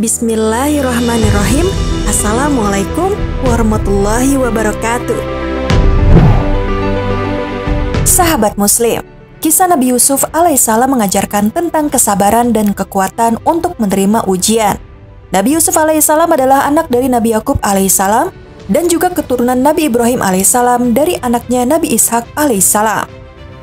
Bismillahirrahmanirrahim. Assalamualaikum warahmatullahi wabarakatuh. Sahabat Muslim, kisah Nabi Yusuf alaihissalam mengajarkan tentang kesabaran dan kekuatan untuk menerima ujian. Nabi Yusuf alaihissalam adalah anak dari Nabi Yakub alaihissalam dan juga keturunan Nabi Ibrahim alaihissalam dari anaknya Nabi Ishak alaihissalam.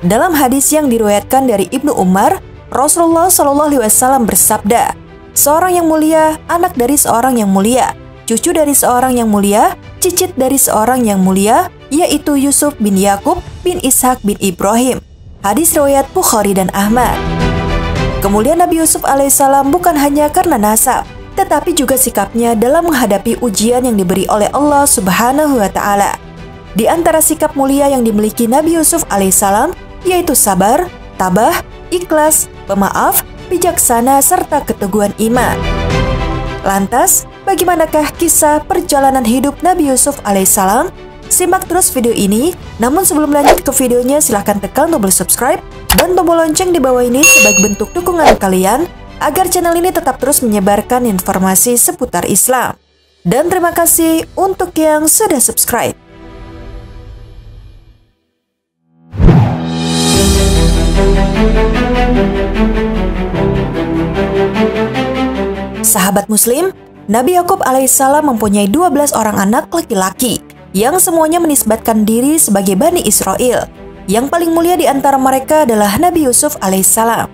Dalam hadis yang diriwayatkan dari Ibnu Umar, Rasulullah SAW bersabda, "Seorang yang mulia, anak dari seorang yang mulia, cucu dari seorang yang mulia, cicit dari seorang yang mulia, yaitu Yusuf bin Yakub bin Ishak bin Ibrahim." Hadis riwayat Bukhari dan Ahmad. Kemuliaan Nabi Yusuf alaihissalam bukan hanya karena nasab, tetapi juga sikapnya dalam menghadapi ujian yang diberi oleh Allah Subhanahu wa Ta'ala. Di antara sikap mulia yang dimiliki Nabi Yusuf alaihissalam yaitu sabar, tabah, ikhlas, pemaaf, bijaksana, serta keteguhan iman. Lantas, bagaimanakah kisah perjalanan hidup Nabi Yusuf alaihissalam? Simak terus video ini, namun sebelum lanjut ke videonya silahkan tekan tombol subscribe dan tombol lonceng di bawah ini sebagai bentuk dukungan kalian agar channel ini tetap terus menyebarkan informasi seputar Islam. Dan terima kasih untuk yang sudah subscribe. Sahabat Muslim, Nabi Yakub alaihissalam mempunyai 12 orang anak laki-laki yang semuanya menisbatkan diri sebagai Bani Israel. Yang paling mulia di antara mereka adalah Nabi Yusuf alaihissalam.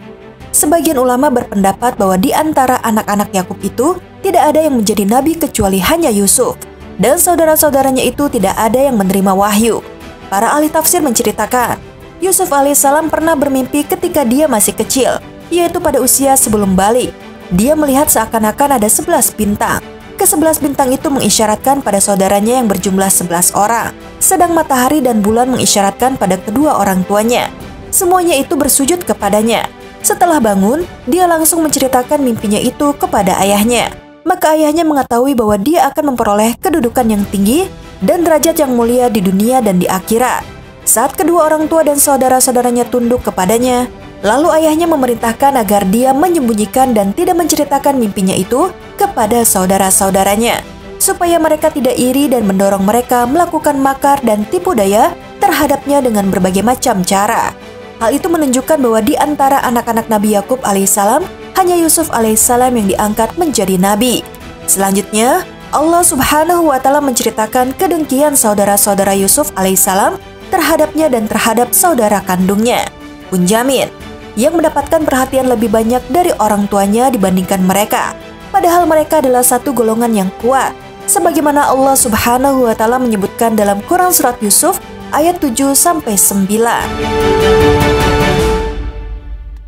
Sebagian ulama berpendapat bahwa di antara anak-anak Yakub itu tidak ada yang menjadi nabi kecuali hanya Yusuf, dan saudara-saudaranya itu tidak ada yang menerima wahyu. Para ahli tafsir menceritakan, Yusuf alaihissalam pernah bermimpi ketika dia masih kecil, yaitu pada usia sebelum balik. Dia melihat seakan-akan ada 11 bintang. Ke-11 bintang itu mengisyaratkan pada saudaranya yang berjumlah 11 orang, sedang matahari dan bulan mengisyaratkan pada kedua orang tuanya. Semuanya itu bersujud kepadanya. Setelah bangun, dia langsung menceritakan mimpinya itu kepada ayahnya. Maka ayahnya mengetahui bahwa dia akan memperoleh kedudukan yang tinggi dan derajat yang mulia di dunia dan di akhirat. Saat kedua orang tua dan saudara-saudaranya tunduk kepadanya, lalu ayahnya memerintahkan agar dia menyembunyikan dan tidak menceritakan mimpinya itu kepada saudara-saudaranya, supaya mereka tidak iri dan mendorong mereka melakukan makar dan tipu daya terhadapnya dengan berbagai macam cara. Hal itu menunjukkan bahwa di antara anak-anak Nabi Yakub alaihissalam, hanya Yusuf alaihissalam yang diangkat menjadi nabi. Selanjutnya, Allah Subhanahu wa Ta'ala menceritakan kedengkian saudara-saudara Yusuf alaihissalam terhadapnya dan terhadap saudara kandungnya, Bunyamin, yang mendapatkan perhatian lebih banyak dari orang tuanya dibandingkan mereka. Padahal mereka adalah satu golongan yang kuat, sebagaimana Allah Subhanahu wa Ta'ala menyebutkan dalam Quran Surat Yusuf ayat 7-9.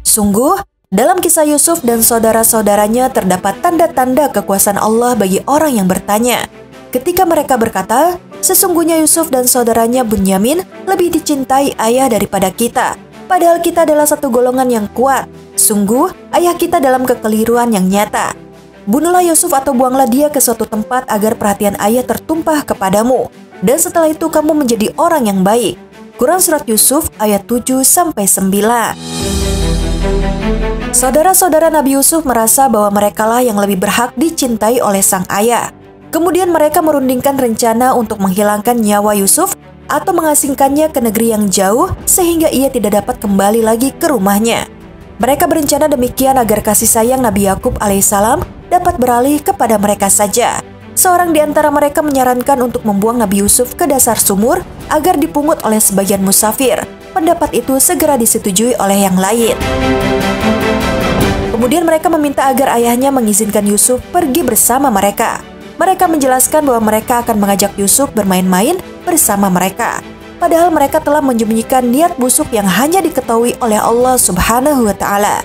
Sungguh, dalam kisah Yusuf dan saudara-saudaranya terdapat tanda-tanda kekuasaan Allah bagi orang yang bertanya. Ketika mereka berkata, "Sesungguhnya Yusuf dan saudaranya Bunyamin lebih dicintai ayah daripada kita. Padahal kita adalah satu golongan yang kuat. Sungguh, ayah kita dalam kekeliruan yang nyata. Bunuhlah Yusuf atau buanglah dia ke suatu tempat agar perhatian ayah tertumpah kepadamu. Dan setelah itu kamu menjadi orang yang baik." Quran Surat Yusuf ayat 7-9. Saudara-saudara Nabi Yusuf merasa bahwa merekalah yang lebih berhak dicintai oleh sang ayah. Kemudian mereka merundingkan rencana untuk menghilangkan nyawa Yusuf atau mengasingkannya ke negeri yang jauh sehingga ia tidak dapat kembali lagi ke rumahnya. Mereka berencana demikian agar kasih sayang Nabi Yakub alaihissalam dapat beralih kepada mereka saja. Seorang di antara mereka menyarankan untuk membuang Nabi Yusuf ke dasar sumur agar dipungut oleh sebagian musafir. Pendapat itu segera disetujui oleh yang lain. Kemudian mereka meminta agar ayahnya mengizinkan Yusuf pergi bersama mereka. Mereka menjelaskan bahwa mereka akan mengajak Yusuf bermain-main bersama mereka. Padahal mereka telah menyembunyikan niat busuk yang hanya diketahui oleh Allah Subhanahu wa Ta'ala.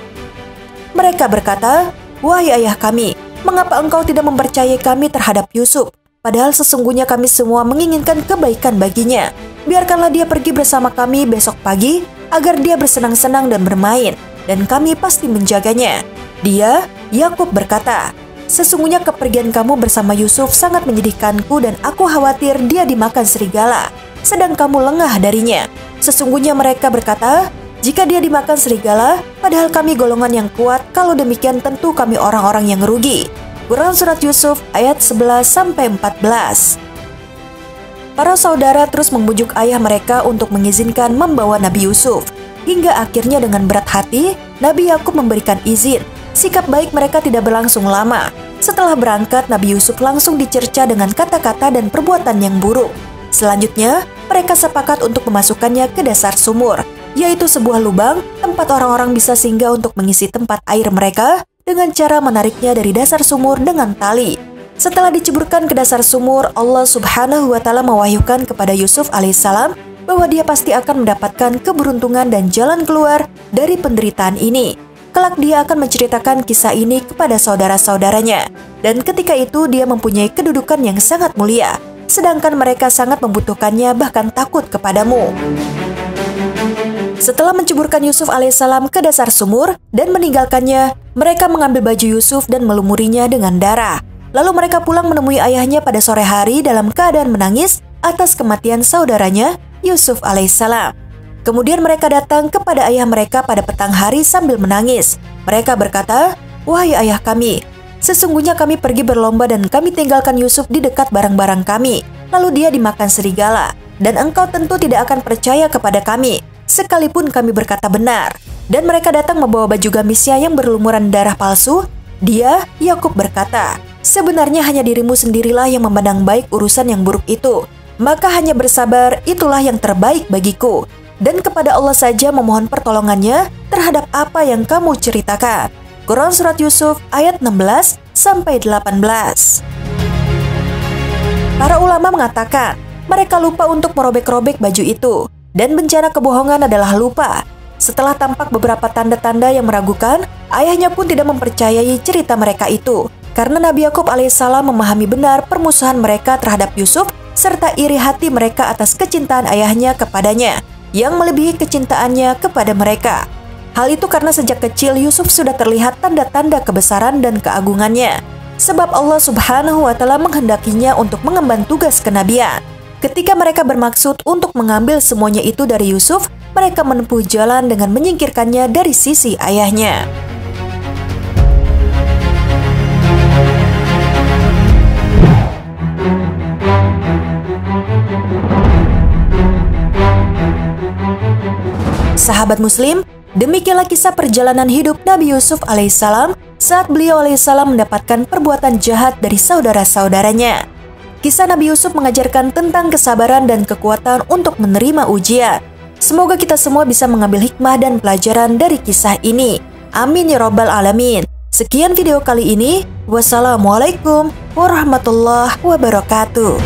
Mereka berkata, "Wahai ayah kami, mengapa engkau tidak mempercayai kami terhadap Yusuf? Padahal sesungguhnya kami semua menginginkan kebaikan baginya. Biarkanlah dia pergi bersama kami besok pagi agar dia bersenang-senang dan bermain, dan kami pasti menjaganya." Dia, Yakub, berkata, "Sesungguhnya kepergian kamu bersama Yusuf sangat menyedihkanku dan aku khawatir dia dimakan serigala, sedang kamu lengah darinya." Sesungguhnya mereka berkata, "Jika dia dimakan serigala, padahal kami golongan yang kuat, kalau demikian tentu kami orang-orang yang rugi." Quran Surat Yusuf ayat 11-14. Para saudara terus membujuk ayah mereka untuk mengizinkan membawa Nabi Yusuf. Hingga akhirnya dengan berat hati, Nabi Yakub memberikan izin. Sikap baik mereka tidak berlangsung lama. Setelah berangkat, Nabi Yusuf langsung dicerca dengan kata-kata dan perbuatan yang buruk. Selanjutnya, mereka sepakat untuk memasukkannya ke dasar sumur, yaitu sebuah lubang tempat orang-orang bisa singgah untuk mengisi tempat air mereka dengan cara menariknya dari dasar sumur dengan tali. Setelah diceburkan ke dasar sumur, Allah Subhanahu wa Ta'ala mewahyukan kepada Yusuf alaihissalam bahwa dia pasti akan mendapatkan keberuntungan dan jalan keluar dari penderitaan ini. Kelak dia akan menceritakan kisah ini kepada saudara-saudaranya, dan ketika itu dia mempunyai kedudukan yang sangat mulia, sedangkan mereka sangat membutuhkannya bahkan takut kepadamu. Setelah menceburkan Yusuf alaihissalam ke dasar sumur dan meninggalkannya, mereka mengambil baju Yusuf dan melumurinya dengan darah. Lalu mereka pulang menemui ayahnya pada sore hari dalam keadaan menangis atas kematian saudaranya Yusuf alaihissalam. Kemudian mereka datang kepada ayah mereka pada petang hari sambil menangis. Mereka berkata, "Wahai ayah kami, sesungguhnya kami pergi berlomba dan kami tinggalkan Yusuf di dekat barang-barang kami. Lalu dia dimakan serigala, dan engkau tentu tidak akan percaya kepada kami, sekalipun kami berkata benar." Dan mereka datang membawa baju gamisnya yang berlumuran darah palsu. Dia, Yakub berkata, "Sebenarnya hanya dirimu sendirilah yang memandang baik urusan yang buruk itu. Maka hanya bersabar, itulah yang terbaik bagiku. Dan kepada Allah saja memohon pertolongannya terhadap apa yang kamu ceritakan." Quran Surat Yusuf ayat 16-18. Para ulama mengatakan, mereka lupa untuk merobek-robek baju itu, dan bencana kebohongan adalah lupa. Setelah tampak beberapa tanda-tanda yang meragukan, ayahnya pun tidak mempercayai cerita mereka itu, karena Nabi Yakub alaihissalam memahami benar permusuhan mereka terhadap Yusuf, serta iri hati mereka atas kecintaan ayahnya kepadanya, yang melebihi kecintaannya kepada mereka. Hal itu karena sejak kecil Yusuf sudah terlihat tanda-tanda kebesaran dan keagungannya, sebab Allah Subhanahu wa Ta'ala menghendakinya untuk mengemban tugas kenabian. Ketika mereka bermaksud untuk mengambil semuanya itu dari Yusuf, mereka menempuh jalan dengan menyingkirkannya dari sisi ayahnya. Sahabat Muslim, demikianlah kisah perjalanan hidup Nabi Yusuf alaihissalam saat beliau alaihissalam mendapatkan perbuatan jahat dari saudara-saudaranya. Kisah Nabi Yusuf mengajarkan tentang kesabaran dan kekuatan untuk menerima ujian. Semoga kita semua bisa mengambil hikmah dan pelajaran dari kisah ini. Amin ya rabbal alamin. Sekian video kali ini. Wassalamualaikum warahmatullahi wabarakatuh.